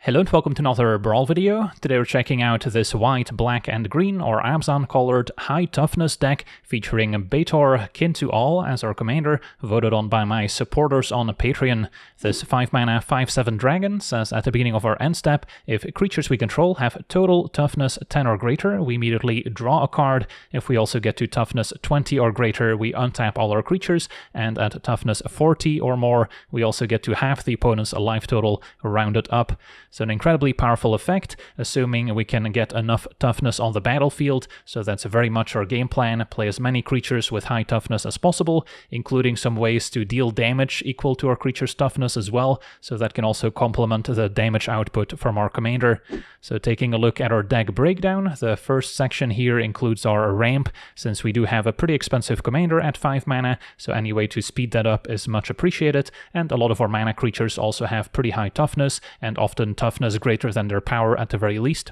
Hello and welcome to another Brawl video. Today we're checking out this white, black and green or Abzan colored high toughness deck featuring Betor, kin to all as our commander, voted on by my supporters on Patreon. This 5 mana 5/7 dragon says at the beginning of our end step, if creatures we control have total toughness 10 or greater, we immediately draw a card. If we also get to toughness 20 or greater, we untap all our creatures, and at toughness 40 or more, we also get to half the opponent's life total rounded up. So an incredibly powerful effect, assuming we can get enough toughness on the battlefield, so that's very much our game plan. Play as many creatures with high toughness as possible, including some ways to deal damage equal to our creature's toughness as well, so that can also complement the damage output from our commander. So taking a look at our deck breakdown, the first section here includes our ramp, since we do have a pretty expensive commander at 5 mana, so any way to speed that up is much appreciated, and a lot of our mana creatures also have pretty high toughness, and often toughness greater than their power at the very least.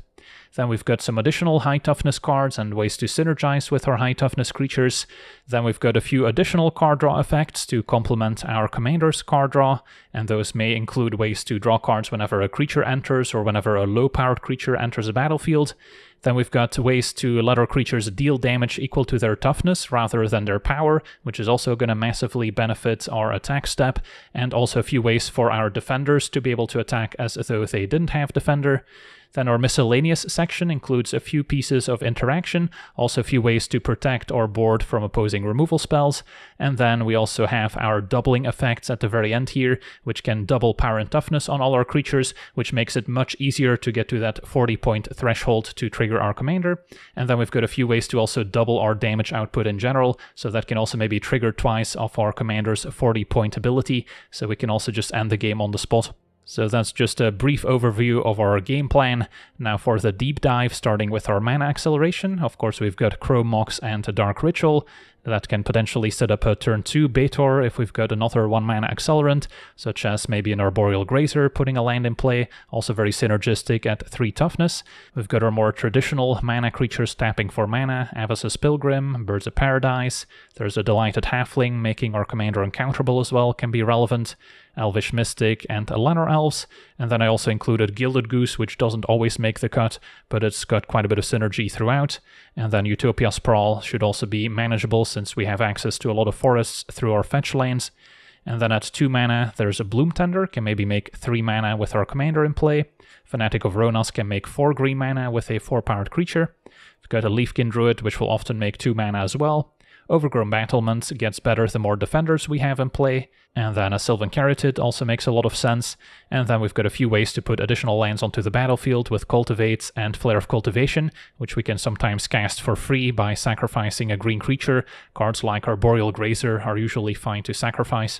Then we've got some additional high toughness cards and ways to synergize with our high toughness creatures. Then we've got a few additional card draw effects to complement our commander's card draw, and those may include ways to draw cards whenever a creature enters or whenever a low-powered creature enters a battlefield. Then we've got ways to let our creatures deal damage equal to their toughness rather than their power, which is also going to massively benefit our attack step, and also a few ways for our defenders to be able to attack as though they didn't have defender. Then our miscellaneous section includes a few pieces of interaction, also a few ways to protect our board from opposing removal spells, and then we also have our doubling effects at the very end here, which can double power and toughness on all our creatures, which makes it much easier to get to that 40-point threshold to trigger our commander. And then we've got a few ways to also double our damage output in general, so that can also maybe trigger twice of our commander's 40-point ability, so we can also just end the game on the spot. So that's just a brief overview of our game plan. Now for the deep dive, starting with our mana acceleration. Of course, we've got Chrome Mox and a Dark Ritual. That can potentially set up a turn 2 Betor if we've got another 1 mana accelerant, such as maybe an Arboreal Grazer putting a land in play, also very synergistic at 3 toughness. We've got our more traditional mana creatures tapping for mana, Avacus Pilgrim, Birds of Paradise. There's a Delighted Halfling making our commander uncounterable as well, can be relevant. Elvish Mystic and Lanor Elves, and then I also included Gilded Goose, which doesn't always make the cut, but it's got quite a bit of synergy throughout. And then Utopia Sprawl should also be manageable since we have access to a lot of forests through our fetch lanes. And then at 2 mana, there's a Bloom Tender, can maybe make 3 mana with our commander in play. Fanatic of Ronas can make 4 green mana with a 4-powered creature. We've got a Leafkin Druid, which will often make 2 mana as well. Overgrown Battlement gets better the more defenders we have in play, and then a Sylvan Carotid also makes a lot of sense, and then we've got a few ways to put additional lands onto the battlefield with Cultivate and Flare of Cultivation, which we can sometimes cast for free by sacrificing a green creature. Cards like Arboreal Grazer are usually fine to sacrifice.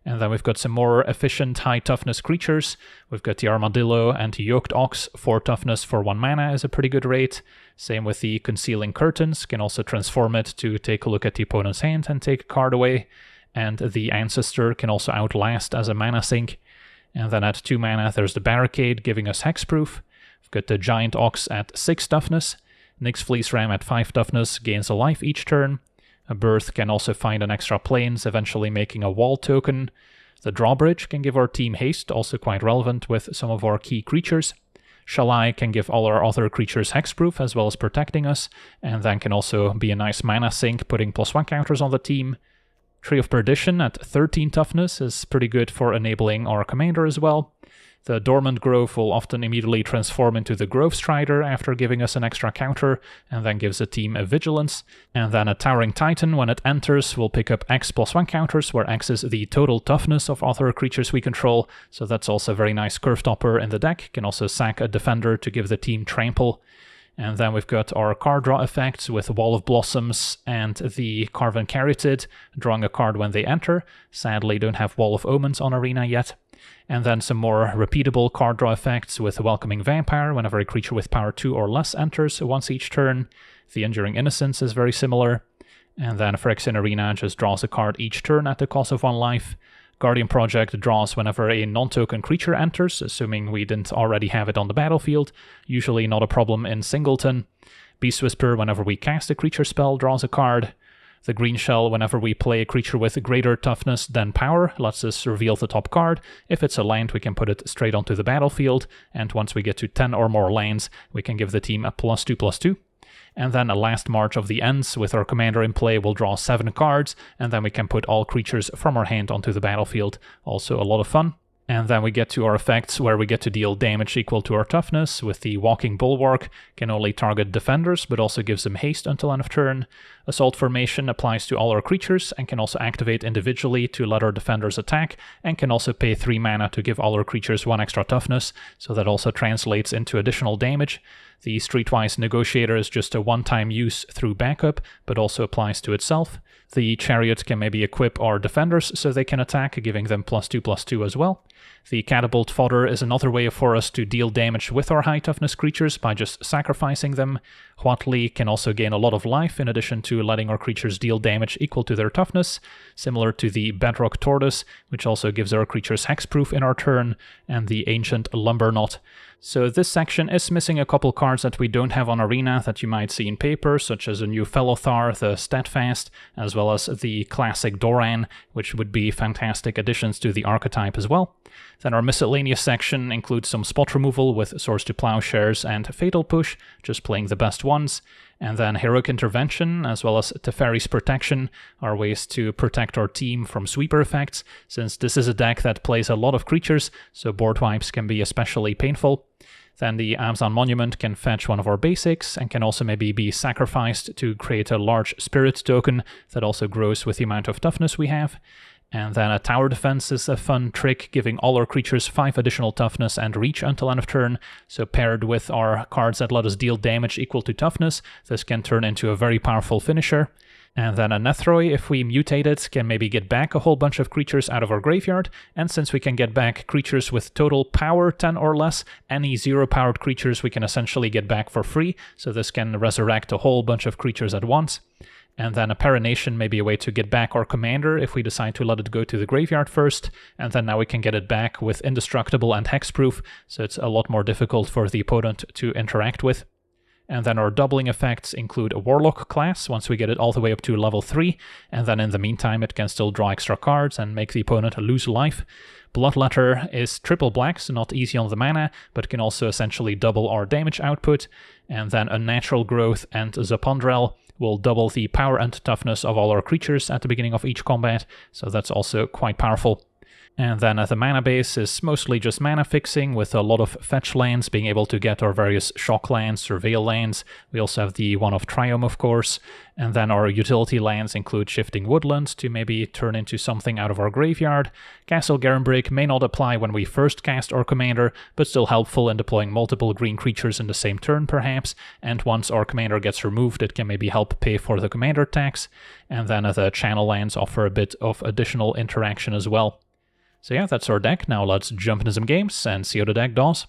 And then we've got some more efficient high toughness creatures. We've got the Armadillo and Yoked Ox. 4 toughness for 1 mana is a pretty good rate. Same with the Concealing Curtains. Can also transform it to take a look at the opponent's hand and take a card away. And the Ancestor can also outlast as a mana sink. And then at 2 mana there's the Barricade giving us hexproof. We've got the Giant Ox at 6 toughness. Nyx Fleece Ram at 5 toughness gains a life each turn. A Birth can also find an extra plains, eventually making a wall token. The Drawbridge can give our team haste, also quite relevant with some of our key creatures. Shalai can give all our other creatures hexproof as well as protecting us, and then can also be a nice mana sink, putting +1 counters on the team. Tree of Perdition at 13 toughness is pretty good for enabling our commander as well. The Dormant Grove will often immediately transform into the Grove Strider after giving us an extra counter, and then gives the team a Vigilance. And then a Towering Titan, when it enters, will pick up X +1 counters, where X is the total toughness of other creatures we control, so that's also a very nice curve topper in the deck. Can also sack a Defender to give the team Trample. And then we've got our card draw effects with Wall of Blossoms and the Carven Carotid, drawing a card when they enter. Sadly, don't have Wall of Omens on Arena yet. And then some more repeatable card draw effects with Welcoming Vampire whenever a creature with power 2 or less enters once each turn. The Enduring Innocence is very similar. And then Phyrexian Arena just draws a card each turn at the cost of 1 life. Guardian Project draws whenever a non-token creature enters, assuming we didn't already have it on the battlefield. Usually not a problem in Singleton. Beast Whisper, whenever we cast a creature spell, draws a card. The green shell, whenever we play a creature with greater toughness than power, lets us reveal the top card. If it's a land, we can put it straight onto the battlefield, and once we get to 10 or more lands, we can give the team a +2/+2. And then a last march of the ends, with our commander in play, we'll draw 7 cards, and then we can put all creatures from our hand onto the battlefield. Also a lot of fun. And then we get to our effects, where we get to deal damage equal to our toughness, with the Walking Bulwark. Can only target defenders, but also gives them haste until end of turn. Assault Formation applies to all our creatures, and can also activate individually to let our defenders attack, and can also pay 3 mana to give all our creatures 1 extra toughness, so that also translates into additional damage. The Streetwise Negotiator is just a one-time use through backup, but also applies to itself. The Chariot can maybe equip our defenders so they can attack, giving them +2/+2 as well. The Catapult Fodder is another way for us to deal damage with our high toughness creatures by just sacrificing them. Huatli can also gain a lot of life in addition to letting our creatures deal damage equal to their toughness, similar to the Bedrock Tortoise, which also gives our creatures hexproof in our turn, and the Ancient Lumberknot. So this section is missing a couple cards that we don't have on Arena that you might see in paper, such as a new Felothar, the Steadfast, as well as the classic Doran, which would be fantastic additions to the archetype as well. Then our miscellaneous section includes some spot removal with Swords to Plowshares and Fatal Push, just playing the best ones. And then Heroic Intervention, as well as Teferi's Protection, are ways to protect our team from sweeper effects, since this is a deck that plays a lot of creatures, so board wipes can be especially painful. Then the Abzan Monument can fetch one of our basics, and can also maybe be sacrificed to create a large spirit token that also grows with the amount of toughness we have. And then a Tower Defense is a fun trick, giving all our creatures 5 additional toughness and reach until end of turn. So paired with our cards that let us deal damage equal to toughness, this can turn into a very powerful finisher. And then a Nethroi, if we mutate it, can maybe get back a whole bunch of creatures out of our graveyard, and since we can get back creatures with total power 10 or less, any 0-powered creatures we can essentially get back for free, so this can resurrect a whole bunch of creatures at once. And then a Perenation may be a way to get back our commander if we decide to let it go to the graveyard first, and then now we can get it back with Indestructible and Hexproof, so it's a lot more difficult for the opponent to interact with. And then our doubling effects include a Warlock class once we get it all the way up to level 3, and then in the meantime it can still draw extra cards and make the opponent lose life. Bloodletter is triple black, so not easy on the mana, but can also essentially double our damage output. And then Unnatural Growth and Zapondrel will double the power and toughness of all our creatures at the beginning of each combat, so that's also quite powerful. And then the mana base is mostly just mana fixing, with a lot of fetch lands, being able to get our various shock lands, surveil lands. We also have the one of Triumph, of course. And then our utility lands include Shifting Woodlands to maybe turn into something out of our graveyard. Castle Garenbrig may not apply when we first cast our commander, but still helpful in deploying multiple green creatures in the same turn perhaps, and once our commander gets removed it can maybe help pay for the commander tax. And then the channel lands offer a bit of additional interaction as well. So yeah, that's our deck. Now let's jump into some games and see how the deck does.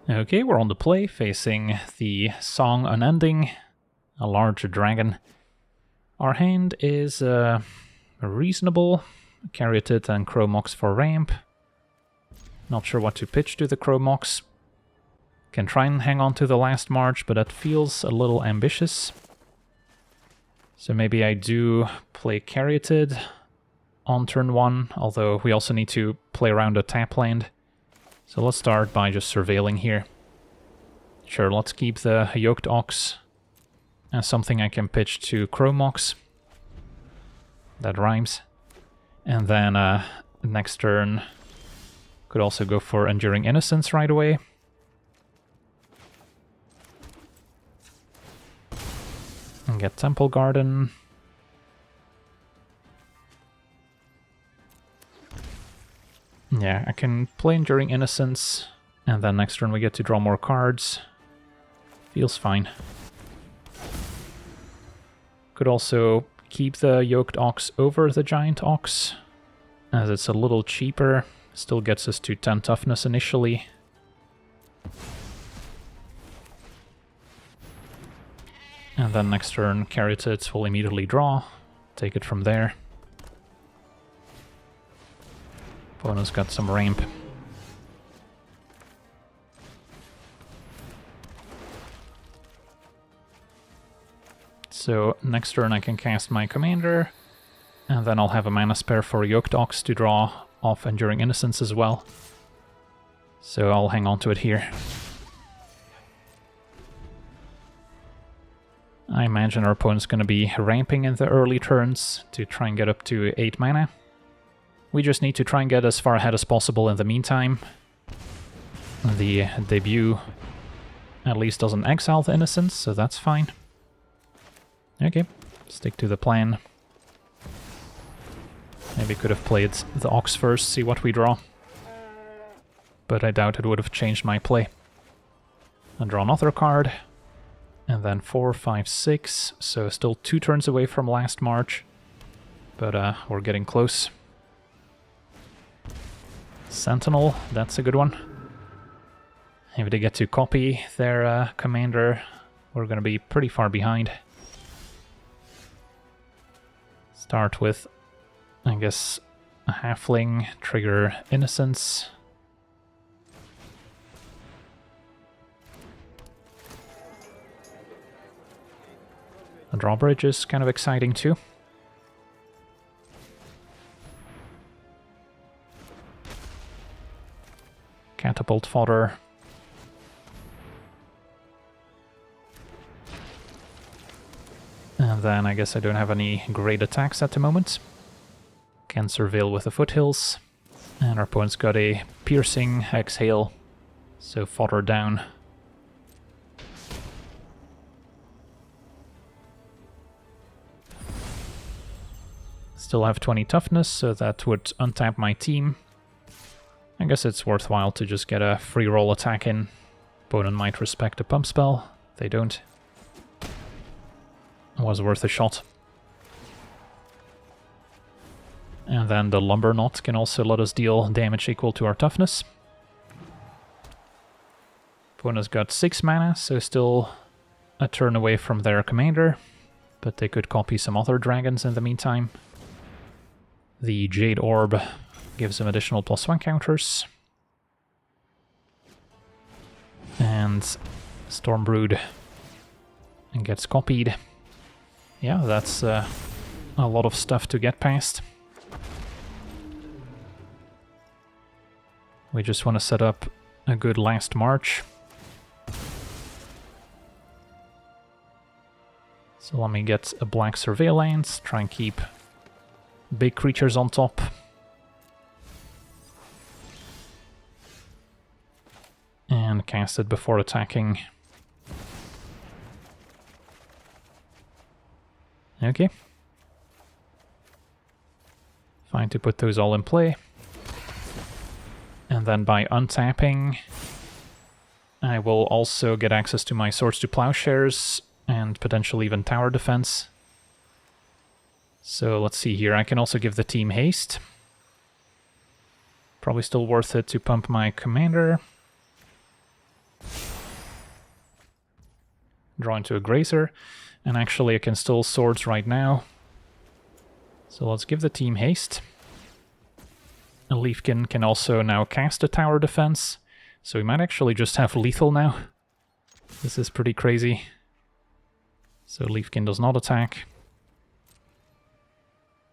Okay, we're on the play, facing the Song Unending, a large dragon. Our hand is reasonable. Caryatid and Chromox for ramp. Not sure what to pitch to the Chromox. Can try and hang on to the last march, but that feels a little ambitious. So maybe I do play Caryatid on turn 1, although we also need to play around a tap land. So let's start by just surveilling here. Sure, let's keep the Yoked Ox as something I can pitch to Chromox. That rhymes. And then next turn could also go for Enduring Innocence right away. And get Temple Garden. Yeah, I can play Enduring Innocence, and then next turn we get to draw more cards. Feels fine. Could also keep the Yoked Ox over the Giant Ox, as it's a little cheaper. Still gets us to 10 toughness initially. And then next turn, Caryatid will immediately draw. Take it from there. Opponent's got some ramp. So next turn I can cast my commander, and then I'll have a mana spare for Yoked Ox to draw off Enduring Innocence as well. So I'll hang on to it here. I imagine our opponent's going to be ramping in the early turns to try and get up to 8 mana. We just need to try and get as far ahead as possible in the meantime. The debut at least doesn't exile the Innocence, so that's fine. Okay, stick to the plan. Maybe could have played the Ox first, see what we draw. But I doubt it would have changed my play. And draw another card. And then 4, 5, 6, so still 2 turns away from last March. But we're getting close. Sentinel, that's a good one. If they get to copy their commander, we're going to be pretty far behind. Start with, I guess, a halfling, trigger Innocence. The drawbridge is kind of exciting too. Catapult fodder. And then I guess I don't have any great attacks at the moment. Can surveil with the foothills. And our opponent's got a piercing exhale, so fodder down. Still have 20 toughness, so that would untap my team. I guess it's worthwhile to just get a free roll attack in. Opponent might respect a pump spell. They don't. It was worth a shot. And then the Lumber Knot can also let us deal damage equal to our toughness. Opponent's got 6 mana, so still a turn away from their commander. But they could copy some other dragons in the meantime. The Jade Orb gives them additional +1 counters. And Stormbrood and gets copied. Yeah, that's a lot of stuff to get past. We just want to set up a good last march. So let me get a black Surveillance, try and keep big creatures on top. And cast it before attacking. Okay. Fine to put those all in play. And then by untapping, I will also get access to my Swords to Plowshares and potentially even Tower Defense. So let's see here, I can also give the team haste. Probably still worth it to pump my commander. Draw into a Grazer, and actually I can still Swords right now. So let's give the team haste. A Leafkin can also now cast a Tower Defense, so we might actually just have lethal now. This is pretty crazy. So Leafkin does not attack.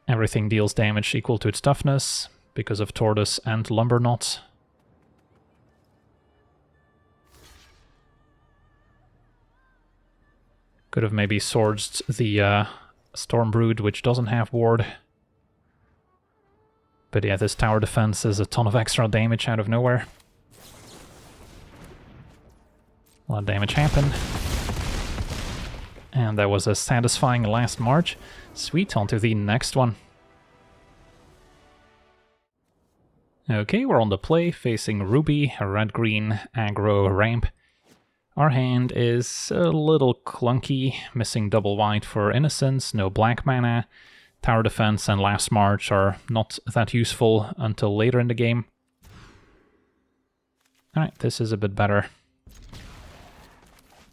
Everything deals damage equal to its toughness, because of Tortoise and Lumber Knot. Could have maybe swords the Stormbrood, which doesn't have ward. But yeah, this tower defense is a ton of extra damage out of nowhere. A lot of damage happened. And that was a satisfying last march. Sweet, on to the next one. Okay, we're on the play, facing Ruby, a red-green aggro ramp. Our hand is a little clunky, missing double white for Innocence, no black mana. Tower Defense and Last March are not that useful until later in the game. Alright, this is a bit better.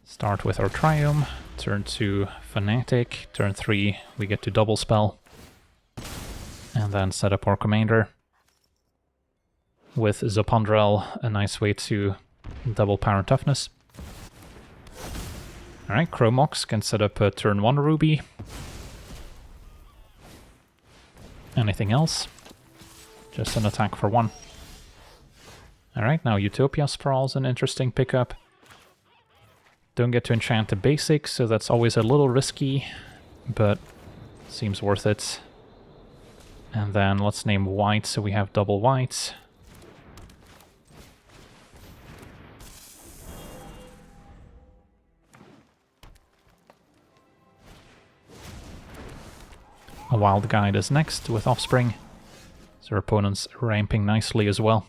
Start with our Triome, turn 2 Fanatic, turn 3 we get to double spell. And then set up our commander. With Zopondrel, a nice way to double power and toughness. Alright, Chromox can set up a turn 1 Ruby. Anything else? Just an attack for 1. Alright, now Utopia Sprawl's an interesting pickup. Don't get to enchant the basics, so that's always a little risky, but seems worth it. And then let's name white so we have double white. A Wild Guide is next with Offspring, so our opponent's ramping nicely as well.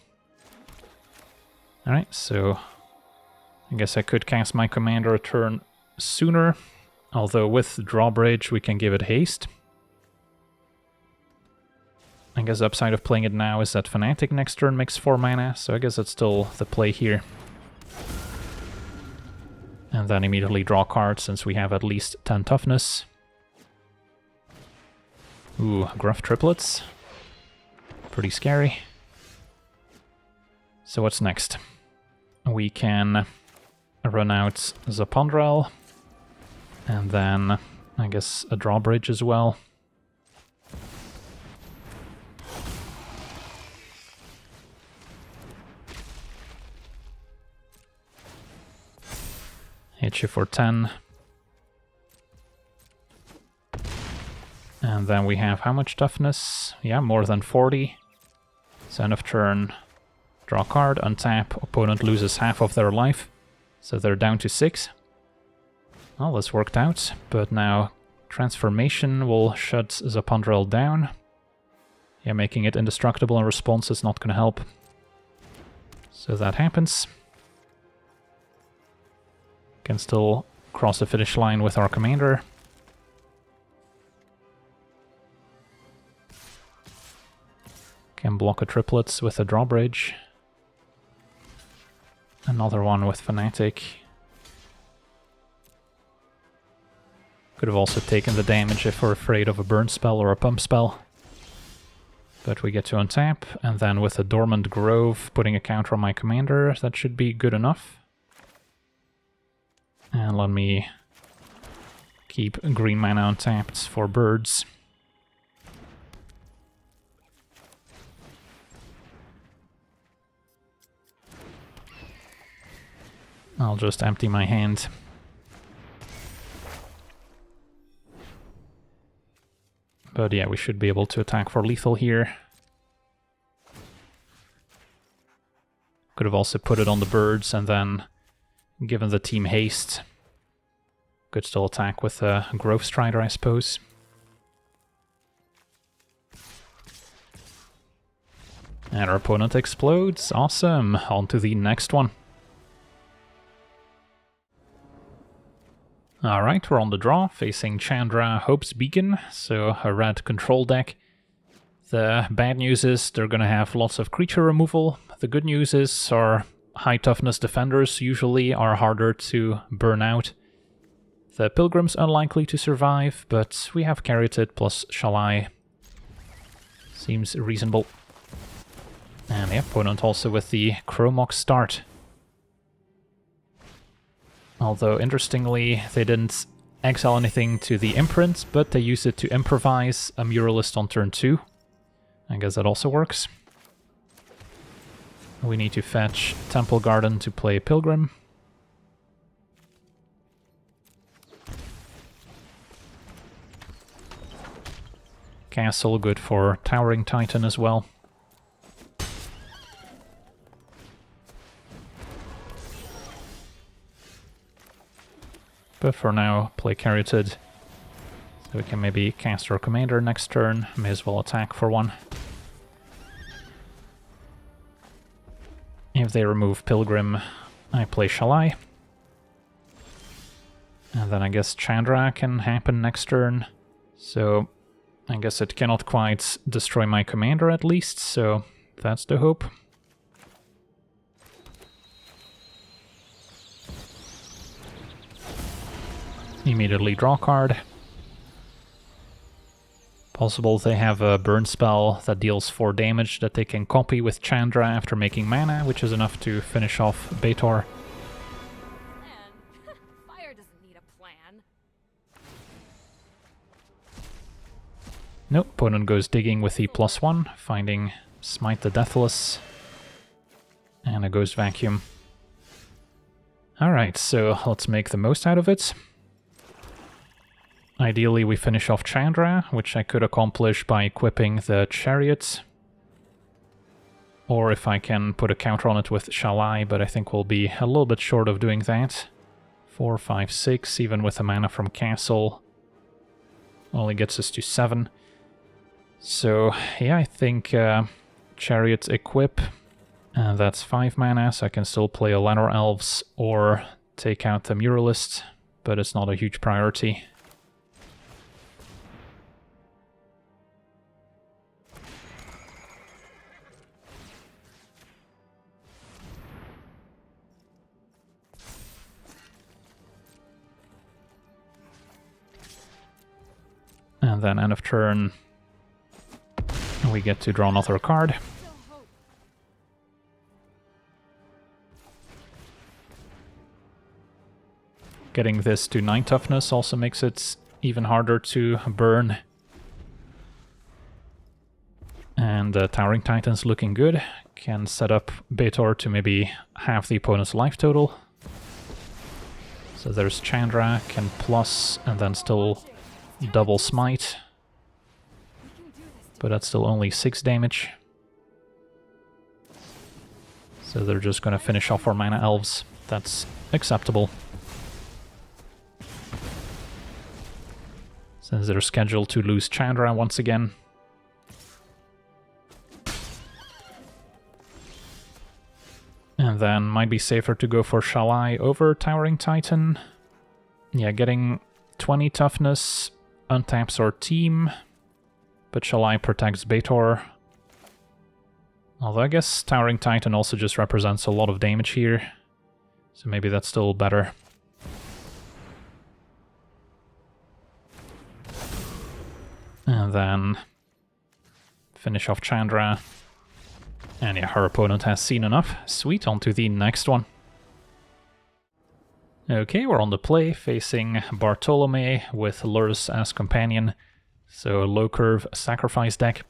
Alright, so I guess I could cast my commander a turn sooner, although with Drawbridge we can give it haste. I guess the upside of playing it now is that Fanatic next turn makes 4 mana, so I guess that's still the play here. And then immediately draw cards since we have at least 10 toughness. Ooh, Gruff Triplets. Pretty scary. So what's next? We can run out Zapondrel, and then I guess a Drawbridge as well. Hit you for 10. And then we have how much toughness? Yeah, more than 40. So end of turn, draw a card, untap, opponent loses half of their life. So they're down to 6. Well, this worked out, but now Transformation will shut Zapondrel down. Yeah, making it indestructible in response is not going to help. So that happens. Can still cross the finish line with our commander. Can block a triplets with a Drawbridge. Another one with Fanatic. Could have also taken the damage if we're afraid of a burn spell or a pump spell. But we get to untap, and then with a Dormant Grove, putting a counter on my commander, that should be good enough. And let me keep green mana untapped for birds. I'll just empty my hand. But yeah, we should be able to attack for lethal here. Could have also put it on the birds and then given the team haste. Could still attack with a Grove Strider, I suppose. And our opponent explodes. Awesome. On to the next one. Alright, we're on the draw, facing Chandra Hope's Beacon, so a red control deck. The bad news is they're gonna have lots of creature removal. The good news is our high toughness defenders usually are harder to burn out. The Pilgrim's unlikely to survive, but we have Caryatid plus Shalai. Seems reasonable. And the opponent also with the Chromox start. Although, interestingly, they didn't exile anything to the Imprint, but they used it to improvise a Muralist on turn 2. I guess that also works. We need to fetch Temple Garden to play Pilgrim. Castle, good for Towering Titan as well. But for now, play Caryatid. So we can maybe cast our commander next turn. May as well attack for 1. If they remove Pilgrim, I play Shalai. And then I guess Chandra can happen next turn. So I guess it cannot quite destroy my commander at least, so that's the hope. Immediately draw card. Possible they have a burn spell that deals 4 damage that they can copy with Chandra after making mana, which is enough to finish off Betor. Fire doesn't need a Nope, opponent goes digging with the +1, finding Smite the Deathless, and a Ghost Vacuum. Alright, so let's make the most out of it. Ideally we finish off Chandra, which I could accomplish by equipping the Chariot. Or if I can put a counter on it with Shalai, but I think we'll be a little bit short of doing that. 4, 5, 6, even with the mana from Castle. Only gets us to 7. So, yeah, I think Chariot equip. That's 5 mana, so I can still play a Llanowar Elves or take out the Muralist, but it's not a huge priority. And then end of turn, we get to draw another card. Getting this to 9 toughness also makes it even harder to burn. And Towering Titan's looking good. Can set up Betor to maybe half the opponent's life total. So there's Chandra, can plus, and then still double smite, but that's still only 6 damage. So they're just gonna finish off our mana elves. That's acceptable. Since they're scheduled to lose Chandra once again. And then might be safer to go for Shalai over Towering Titan. Yeah, getting 20 toughness untaps our team, but Shalai protects Betor. Although I guess Towering Titan also just represents a lot of damage here, so maybe that's still better. And then finish off Chandra. And yeah, her opponent has seen enough. Sweet, on to the next one. Okay, we're on the play, facing Bartolomé with Lurs as companion. So low curve sacrifice deck.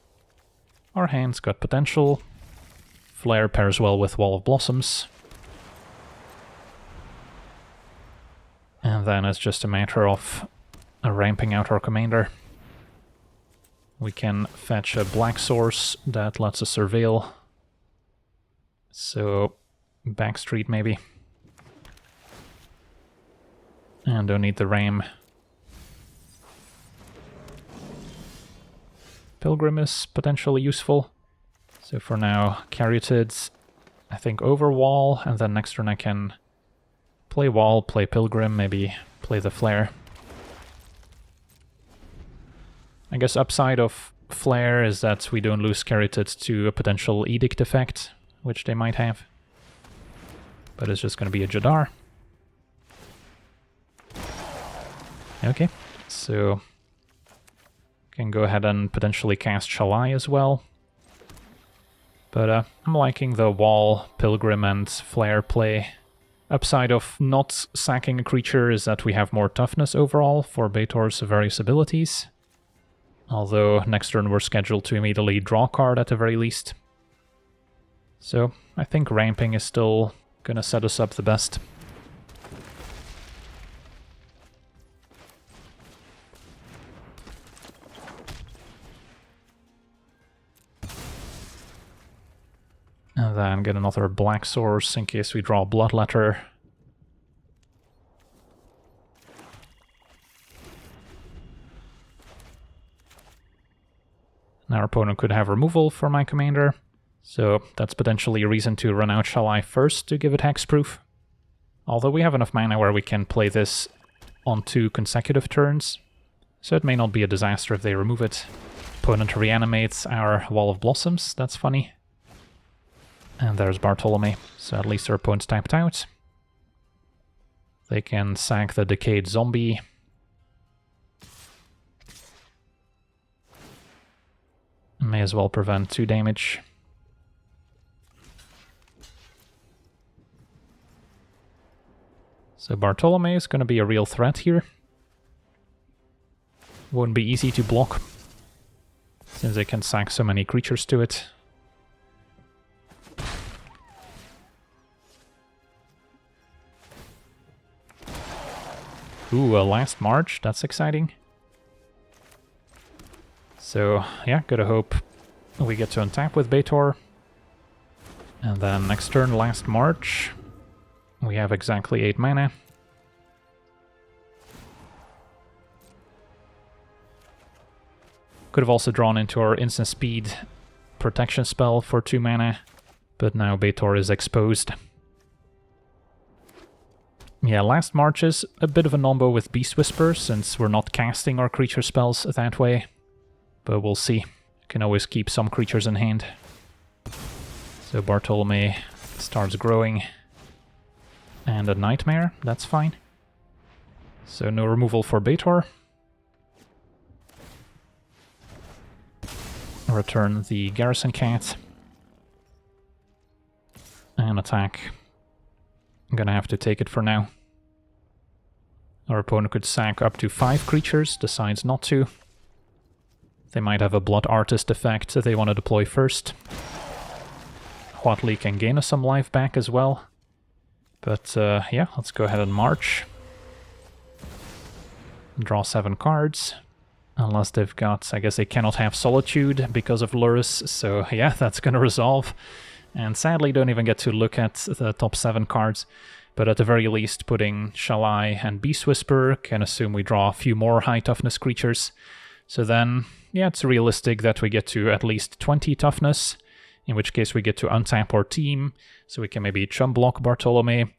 Our hand's got potential. Flare pairs well with Wall of Blossoms. And then it's just a matter of ramping out our commander. We can fetch a black source that lets us surveil. So Backstreet maybe. And don't need the ram. Pilgrim is potentially useful. So for now, Caryatids, I think over Wall, and then next turn I can play Wall, play Pilgrim, maybe play the Flare. I guess upside of Flare is that we don't lose Caryatids to a potential Edict effect, which they might have. But it's just going to be a Jadar. Okay, so can go ahead and potentially cast Shalai as well. But I'm liking the Wall, Pilgrim, and Flare play. Upside of not sacking a creature is that we have more toughness overall for Betor's various abilities. Although next turn we're scheduled to immediately draw a card at the very least. So I think ramping is still gonna set us up the best. And then get another black source in case we draw a Bloodletter. Now our opponent could have removal for my commander, so that's potentially a reason to run out Shalai first to give it hexproof. Although we have enough mana where we can play this on 2 consecutive turns, so it may not be a disaster if they remove it. Opponent reanimates our Wall of Blossoms, that's funny. And there's Bartolomé, so at least their opponent's tapped out. They can sack the Decayed Zombie. May as well prevent 2 damage. So Bartolomé is going to be a real threat here. Won't be easy to block. since they can sack so many creatures to it. Ooh, a last march, that's exciting. So, yeah, gotta hope we get to untap with Betor. And then next turn, last march. We have exactly 8 mana. Could have also drawn into our instant speed protection spell for 2 mana, but now Betor is exposed. Yeah, last march is a bit of a nombo with Beast Whisper, since we're not casting our creature spells that way. But we'll see. Can always keep some creatures in hand. So Bartolomé starts growing. And a Nightmare, that's fine. So no removal for Betor. Return the Garrison Cat. And attack. I'm gonna have to take it for now. Our opponent could sack up to 5 creatures, decides not to. They might have a Blood Artist effect that they want to deploy first. Huatli can gain us some life back as well. But yeah, let's go ahead and march. Draw 7 cards. Unless they've got... I guess they cannot have Solitude because of Lurrus, so yeah, that's gonna resolve. And sadly don't even get to look at the top 7 cards. But at the very least, putting Shalai and Beast Whisper can assume we draw a few more high toughness creatures. So then, yeah, it's realistic that we get to at least 20 toughness, in which case we get to untap our team, so we can maybe chum block Bartolomé,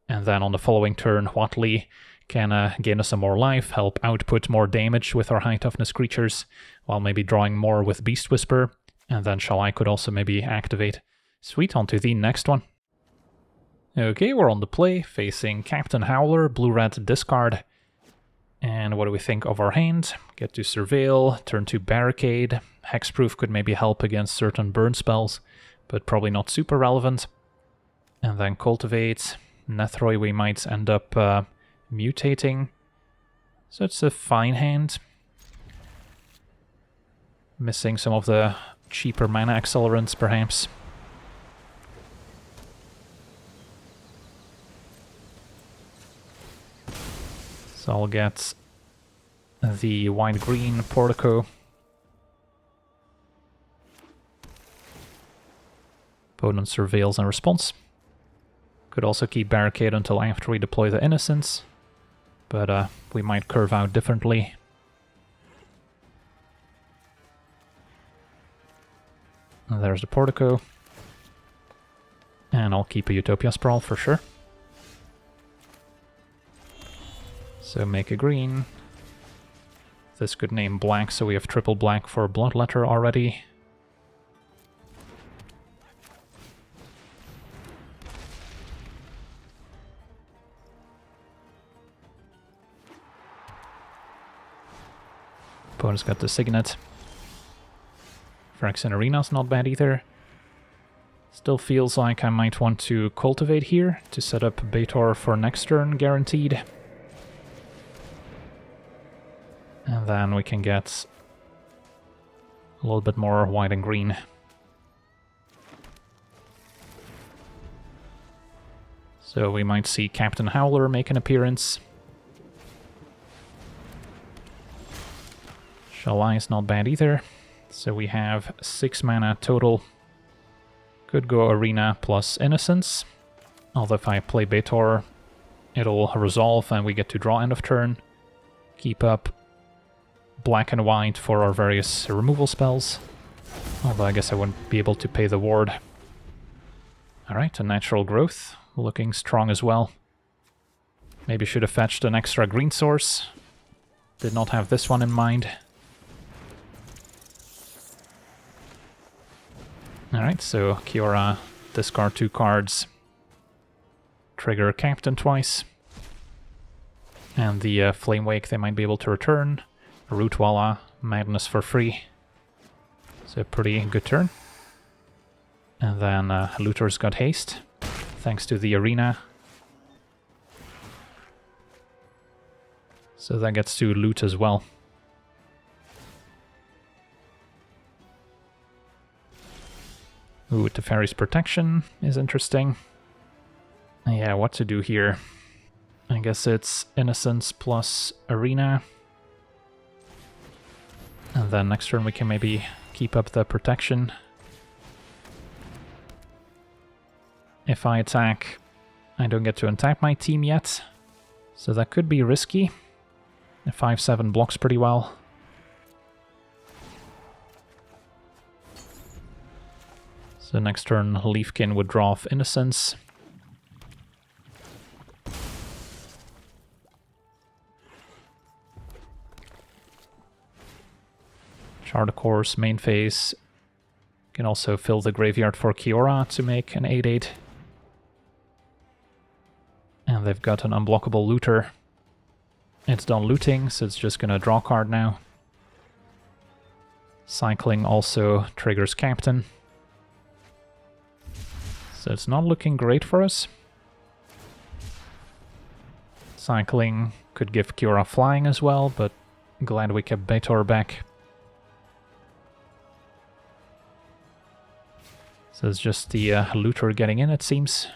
and then on the following turn, Huatli can gain us some more life, help output more damage with our high toughness creatures, while maybe drawing more with Beast Whisper, and then Shalai could also maybe activate. Sweet, on to the next one. Okay, we're on the play, facing Captain Howler, blue-red discard. And what do we think of our hand? Get to Surveil, turn to Barricade. Hexproof could maybe help against certain burn spells, but probably not super relevant. And then Cultivate. Nethroi we might end up mutating. So it's a fine hand. Missing some of the cheaper mana accelerants, perhaps. So I'll get the white-green Portico. Opponent surveils in response. Could also keep Barricade until after we deploy the Innocence, but we might curve out differently. And there's the Portico. And I'll keep a Utopia Sprawl for sure. So make a green. This could name black, so we have triple black for Bloodletter already. Opponent's got the Signet. Phyrexian Arena's not bad either. Still feels like I might want to Cultivate here to set up Betor for next turn, guaranteed. And then we can get a little bit more white and green. So we might see Captain Howler make an appearance. Shalai is not bad either. So we have 6 mana total. Could go Arena plus Innocence. Although if I play Betor, it'll resolve and we get to draw end of turn. Keep up black and white for our various removal spells. Although I guess I wouldn't be able to pay the ward. Alright, a Natural Growth. Looking strong as well. Maybe should have fetched an extra green source. Did not have this one in mind. Alright, so Kiora, discard 2 cards. Trigger Captain twice. And the Flame Wake they might be able to return. Rootwalla, Madness for free. So a pretty good turn. And then Looter's got haste, thanks to the Arena. So that gets to loot as well. Ooh, Teferi's Protection is interesting. Yeah, what to do here? I guess it's Innocence plus Arena. And then next turn we can maybe keep up the protection. If I attack, I don't get to untap my team yet, so that could be risky. The 5/7 blocks pretty well. So next turn Leafkin would draw off Innocence. Chart a course, main phase. Can also fill the graveyard for Kiora to make an 8/8. And they've got an unblockable looter. It's done looting, so it's just gonna draw a card now. Cycling also triggers Captain. So it's not looking great for us. Cycling could give Kiora flying as well, but glad we kept Betor back. So it's just the looter getting in, it seems.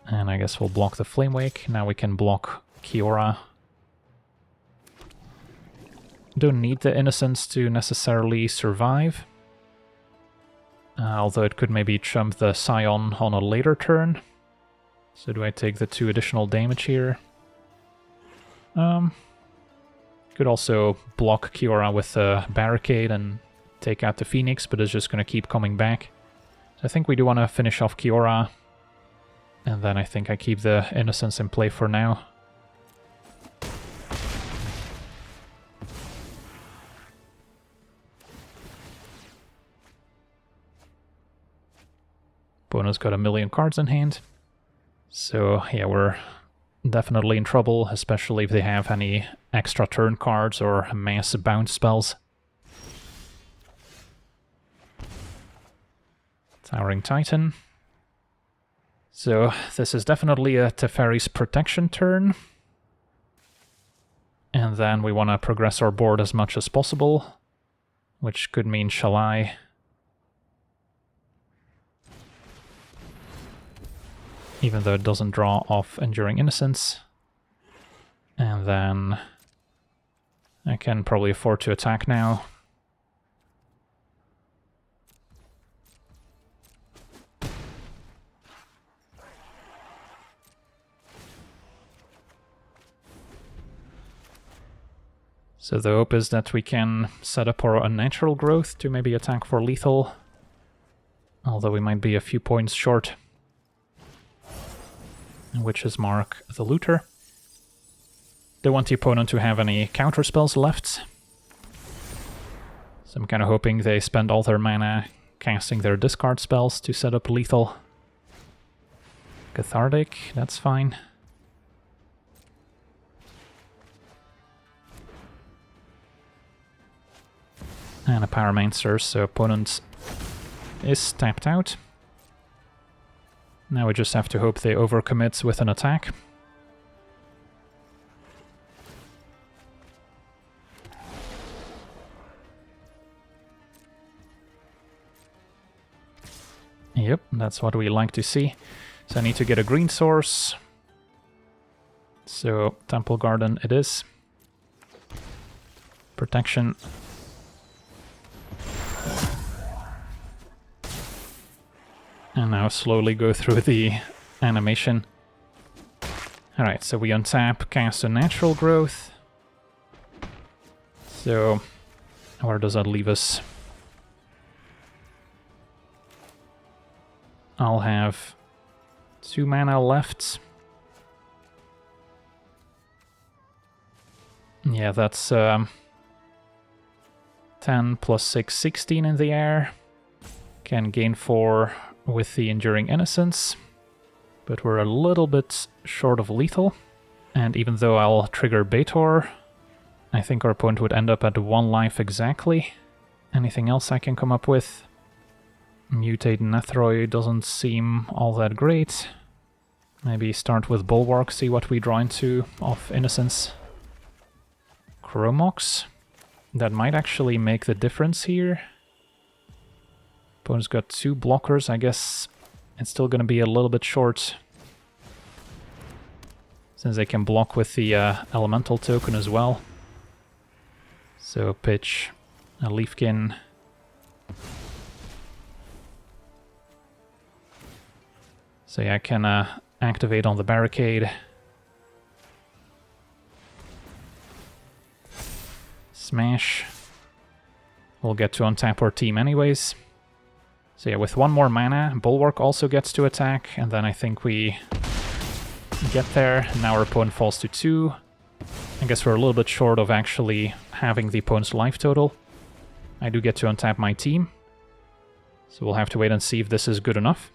And I guess we'll block the Flame Wake. Now we can block Kiora. Don't need the Innocence to necessarily survive. Although it could maybe chump the Scion on a later turn. So do I take the 2 additional damage here? Could also block Kiora with a Barricade and take out the Phoenix, but it's just going to keep coming back. So I think we do want to finish off Kiora. And then I think I keep the Innocence in play for now. Opponent's got 1,000,000 cards in hand. So yeah, we're definitely in trouble, especially if they have any extra turn cards or mass bounce spells. Towering Titan. So this is definitely a Teferi's Protection turn. And then we want to progress our board as much as possible, which could mean Shalai. Even though it doesn't draw off Enduring Innocence. And then I can probably afford to attack now. So the hope is that we can set up our Unnatural Growth to maybe attack for lethal. Although we might be a few points short. Which is mark the looter. Don't want the opponent to have any counter spells left. So I'm kind of hoping they spend all their mana casting their discard spells to set up lethal. Cathartic, that's fine. And a Pyromancer, so opponent is tapped out. Now we just have to hope they overcommit with an attack. Yep, that's what we like to see. So I need to get a green source. So Temple Garden it is. Protection. And now slowly go through the animation. Alright, so we untap, cast Unnatural Growth. So, where does that leave us? I'll have 2 mana left. Yeah, that's 10 plus 6, 16 in the air. Can gain 4 with the Enduring Innocence, but we're a little bit short of lethal. And even though I'll trigger Betor, I think our opponent would end up at 1 life exactly. Anything else I can come up with? Mutate Nethroi doesn't seem all that great. Maybe start with Bulwark, see what we draw into off Innocence. Chromox. That might actually make the difference here. Opponent's got 2 blockers. I guess it's still going to be a little bit short, since they can block with the elemental token as well. So pitch a Leafkin. So yeah, I can activate on the barricade. Smash. We'll get to untap our team anyways. So yeah, with 1 more mana, Bulwark also gets to attack, and then I think we get there. Now our opponent falls to 2. I guess we're a little bit short of actually having the opponent's life total. I do get to untap my team, so we'll have to wait and see if this is good enough.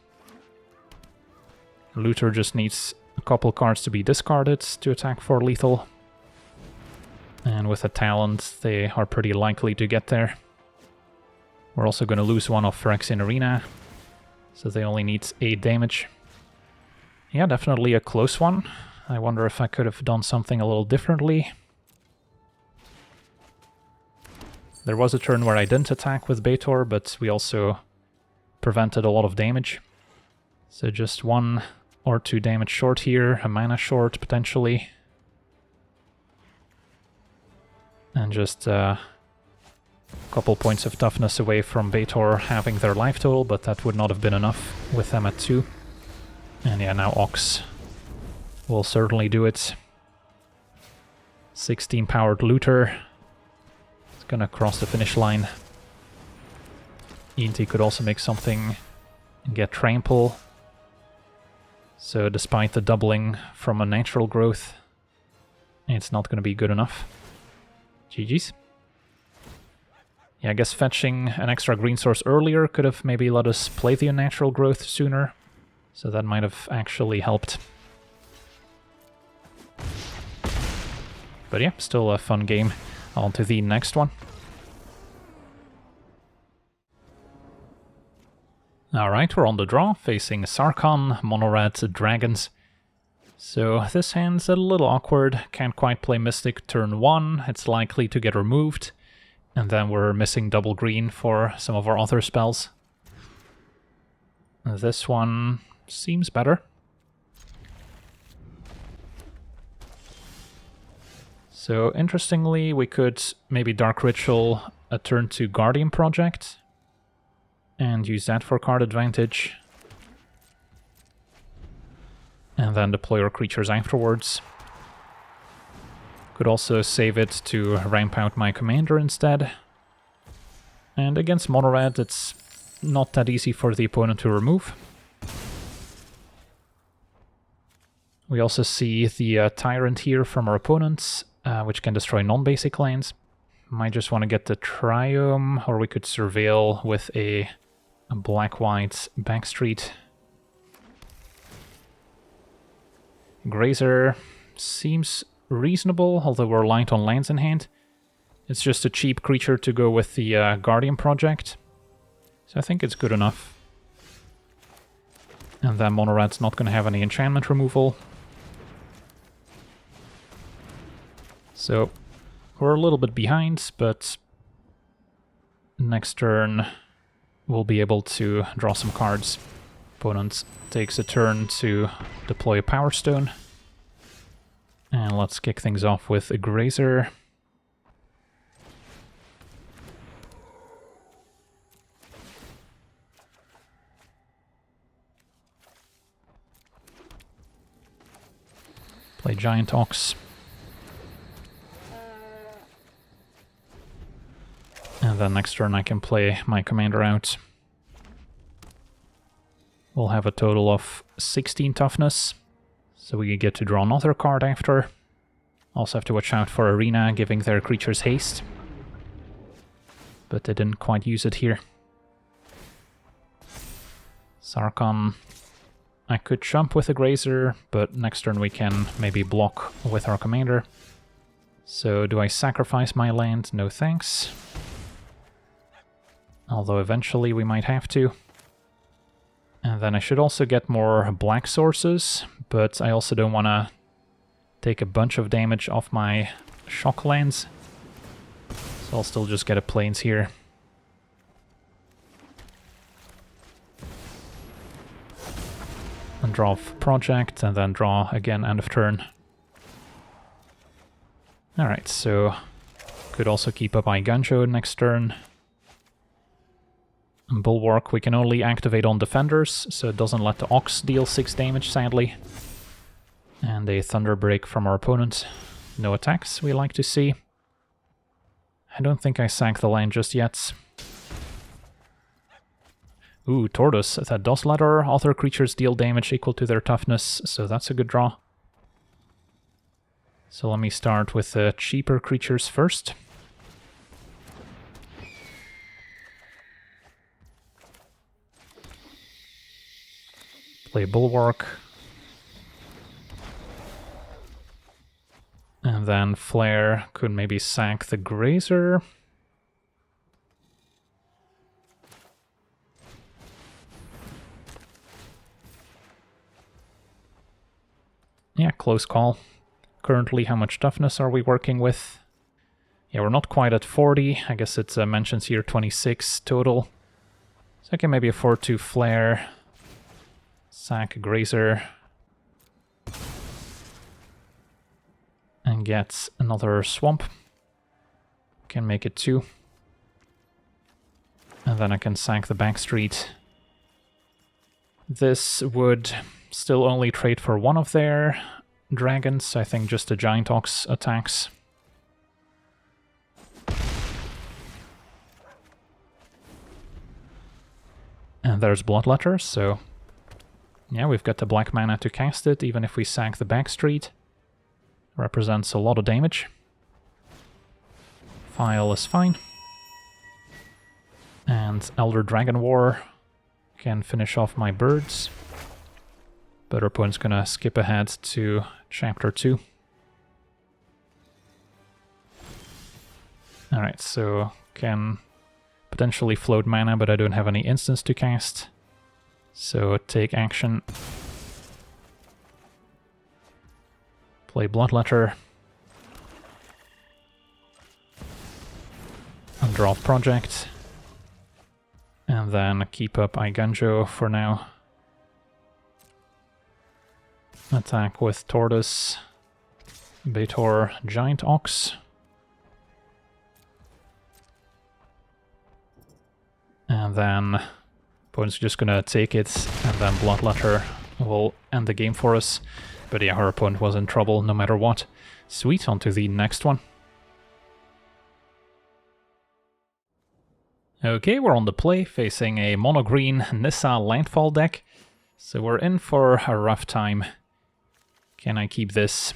Looter just needs a couple cards to be discarded to attack for lethal. And with a talent, they are pretty likely to get there. We're also going to lose 1 of Phyrexian Arena, so they only need 8 damage. Yeah, definitely a close one. I wonder if I could have done something a little differently. There was a turn where I didn't attack with Betor, but we also prevented a lot of damage. So just 1 or 2 damage short here, a mana short potentially. And just a couple points of toughness away from Betor having their life total, but that would not have been enough with them at 2. And yeah, now Ox will certainly do it. 16 powered Looter. It's gonna cross the finish line. ENT could also make something and get Trample. So despite the doubling from a natural growth, it's not gonna be good enough. GG's. Yeah, I guess fetching an extra green source earlier could have maybe let us play the unnatural growth sooner. So that might have actually helped. But yeah, still a fun game. On to the next one. Alright, we're on the draw, facing Sarkhan, mono-red dragons. So this hand's a little awkward, can't quite play Mystic turn 1, it's likely to get removed. And then we're missing double green for some of our other spells. This one seems better. So interestingly, we could maybe Dark Ritual a turn to Guardian Project and use that for card advantage. And then deploy our creatures afterwards. Could also save it to ramp out my commander instead. And against mono-red, it's not that easy for the opponent to remove. We also see the Tyrant here from our opponents, which can destroy non-basic lands. Might just want to get the Triome, or we could Surveil with a black-white backstreet. Grazer seems reasonable, although we're light on lands in hand. It's just a cheap creature to go with the Guardian Project. So I think it's good enough. And then mono-red's not going to have any enchantment removal. So we're a little bit behind, but next turn we'll be able to draw some cards. Opponent takes a turn to deploy a Power Stone. And let's kick things off with a Grazer. Play Giant Ox. And then next turn I can play my commander out. We'll have a total of 16 toughness, so we get to draw another card after. Also have to watch out for Arena giving their creatures haste. But they didn't quite use it here. Sarkhan. I could jump with a Grazer, but next turn we can maybe block with our commander. So do I sacrifice my land? No thanks. Although eventually we might have to. And then I should also get more black sources, but I also don't want to take a bunch of damage off my shock lands. So So I'll still just get a plains here. And draw off project, and then draw again end of turn. Alright, so could also keep up Iganjo next turn. And Bulwark we can only activate on defenders, so it doesn't let the Ox deal 6 damage, sadly. And a Thunder Break from our opponent. No attacks, we like to see. I don't think I sack the land just yet. Ooh, Tortoise. That does let our other creatures deal damage equal to their toughness, so that's a good draw. So let me start with the cheaper creatures first. Play Bulwark. And then Flare could maybe sack the Grazer. Yeah, close call. Currently, how much toughness are we working with? Yeah, we're not quite at 40. I guess it mentions here 26 total. So I can maybe afford to Flare, sack Grazer, and get another Swamp. Can make it 2. And then I can sack the Backstreet. This would still only trade for one of their dragons. I think just the Giant Ox attacks. And there's Bloodletter, so yeah, we've got the black mana to cast it, even if we sack the Backstreet. Represents a lot of damage. File is fine. And Elder Dragon War can finish off my birds. But our opponent's gonna skip ahead to Chapter 2. Alright, so can potentially float mana, but I don't have any instants to cast. So take action. Play Bloodletter. And draw project. And then keep up Iganjo for now. Attack with Tortoise, Betor, Giant Ox. And then opponent's just gonna take it, and then Bloodletter will end the game for us. But yeah, our opponent was in trouble no matter what. Sweet, on to the next one. Okay, we're on the play, facing a mono-green Nissa landfall deck. So we're in for a rough time. Can I keep this?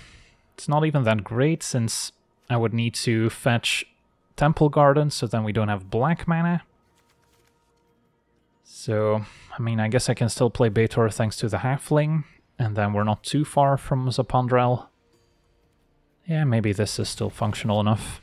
It's not even that great, since I would need to fetch Temple Garden, so then we don't have black mana. So, I mean, I guess I can still play Betor thanks to the Halfling, and then we're not too far from Zapandrel. Yeah, maybe this is still functional enough.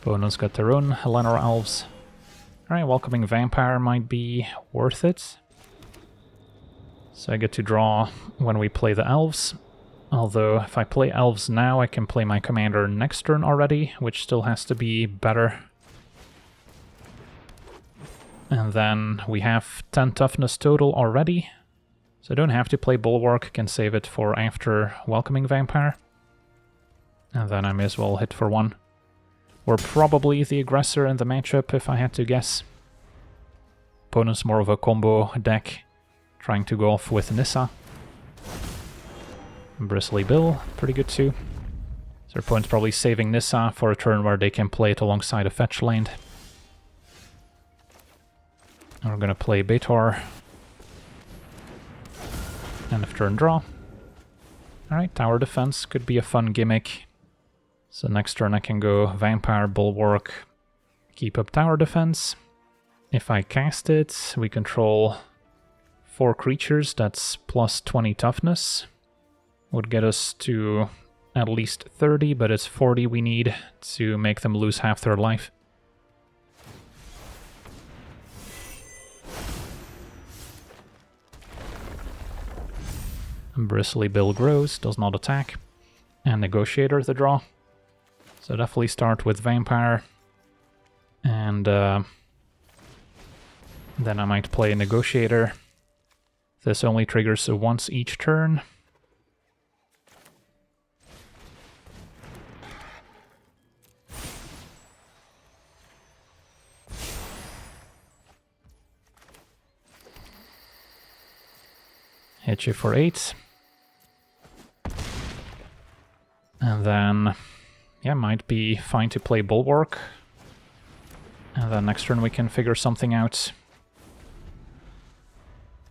Opponent's got their own Lenor Elves. Alright, Welcoming Vampire might be worth it. So I get to draw when we play the Elves. Although, if I play Elves now, I can play my commander next turn already, which still has to be better. And then we have 10 toughness total already. So I don't have to play Bulwark, can save it for after Welcoming Vampire. And then I may as well hit for 1. We're probably the aggressor in the matchup, if I had to guess. Opponent's more of a combo deck, trying to go off with Nissa. Bristly Bill, pretty good too. So opponent's probably saving Nissa for a turn where they can play it alongside a fetch land. And we're gonna play Betor. End of turn draw. Alright, tower defense could be a fun gimmick. So next turn I can go Vampire, Bulwark, keep up tower defense. If I cast it, we control 4 creatures, that's plus 20 toughness. Would get us to at least 30, but it's 40 we need to make them lose half their life. Bristly Bill grows, does not attack. And Negotiator the draw. So definitely start with Vampire. And then I might play Negotiator. This only triggers once each turn. Hit you for 8. And then, yeah, might be fine to play Bulwark. And then next turn we can figure something out.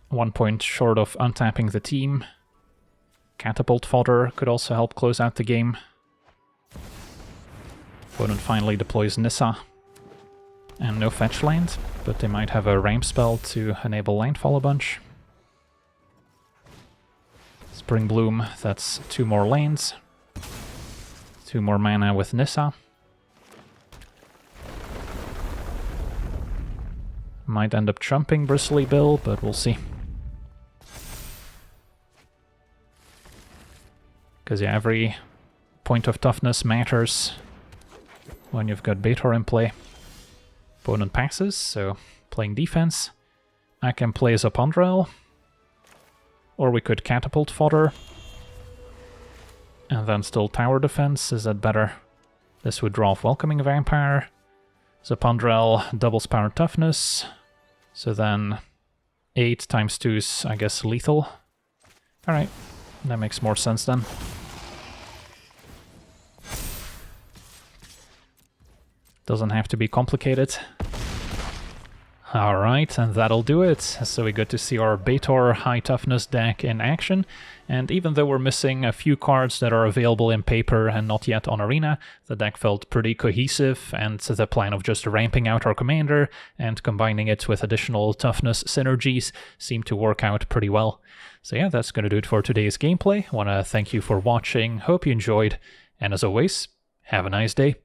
1 point short of untapping the team. Catapult fodder could also help close out the game. Opponent finally deploys Nissa. And no fetch land, but they might have a ramp spell to enable landfall a bunch. Spring Bloom, that's 2 more lanes. 2 more mana with Nissa. Might end up trumping Bristly Bill, but we'll see. Because yeah, every point of toughness matters when you've got Betor in play. Opponent passes, so playing defense. I can play Zapandrel. Or we could Catapult fodder. And then still tower defense, is that better? This would draw off Welcoming Vampire. Zapandrel doubles power toughness. So then 8 times 2 is, I guess, lethal. Alright, that makes more sense then. Doesn't have to be complicated. Alright, and that'll do it. So we got to see our Betor high toughness deck in action, and even though we're missing a few cards that are available in paper and not yet on Arena, the deck felt pretty cohesive, and the plan of just ramping out our commander and combining it with additional toughness synergies seemed to work out pretty well. So yeah, that's going to do it for today's gameplay. I want to thank you for watching, hope you enjoyed, and as always, have a nice day.